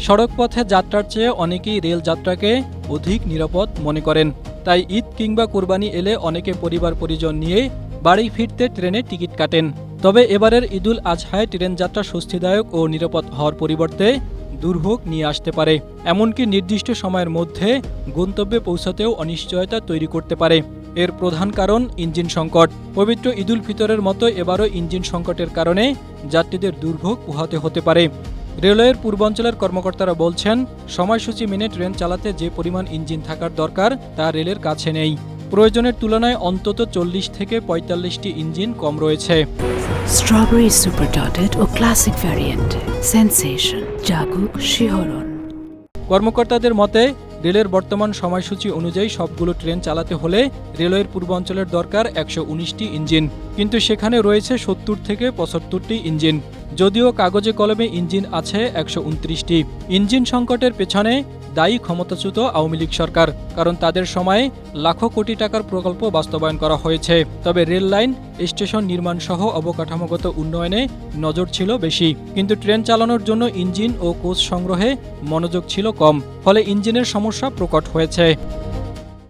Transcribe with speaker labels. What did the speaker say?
Speaker 1: সড়কপথে যাত্রার চেয়ে অনেকেই রেল যাত্রাকে অধিক নিরাপদ মনে করেন। তাই ঈদ কিংবা কোরবানি এলে অনেকে পরিবার পরিজন নিয়ে বাড়ি ফিরতে ট্রেনে টিকিট কাটেন। তবে এবারের ঈদুল আজহায় ট্রেন যাত্রা স্বস্তিদায়ক ও নিরাপদ হওয়ার পরিবর্তে দুর্ভোগ নিয়ে আসতে পারে। এমনকি নির্দিষ্ট সময়ের মধ্যে গন্তব্যে পৌঁছাতেও অনিশ্চয়তা তৈরি করতে পারে। এর প্রধান কারণ ইঞ্জিন সংকট। পবিত্র ঈদুল ফিতরের মতো এবারও ইঞ্জিন সংকটের কারণে যাত্রীদের দুর্ভোগ পোহাতে হতে পারে। রেলওয়ের পূর্বাঞ্চলের কর্মকর্তারা বলছেন, সময়সূচি মেনে ট্রেন চালাতে যে পরিমাণ ইঞ্জিন থাকার দরকার তা রেলের কাছে নেই। প্রয়োজনের তুলনায় অন্তত 40 থেকে 45টি ইঞ্জিন কম রয়েছে।
Speaker 2: স্ট্রবেরি সুপার ডটেড ও ক্লাসিক ভ্যারিয়েন্ট সেন্সেশন জাগুক শিহরণ।
Speaker 1: কর্মকর্তাদের মতে, রেলের বর্তমান সময়সূচি অনুযায়ী সবগুলো ট্রেন চালাতে হলে রেলওয়ের পূর্বাঞ্চলের দরকার 119টি ইঞ্জিন, কিন্তু সেখানে রয়েছে 70 থেকে 75টি ইঞ্জিন। যদিও কাগজে কলমে ইঞ্জিন আছে 129টি। ইঞ্জিন সংকটের পেছনে দায়ী ক্ষমতাচ্যুত আওয়ামী লীগ সরকার, কারণ তাদের সময়ে লাখো কোটি টাকার প্রকল্প বাস্তবায়ন করা হয়েছে। তবে রেল লাইন, স্টেশন নির্মাণ সহ অবকাঠামোগত উন্নয়নে নজর ছিল বেশি, কিন্তু ট্রেন চালানোর জন্য ইঞ্জিন ও কোচ সংগ্রহে মনোযোগ ছিল কম। ফলে ইঞ্জিনের সমস্যা প্রকট হয়েছে।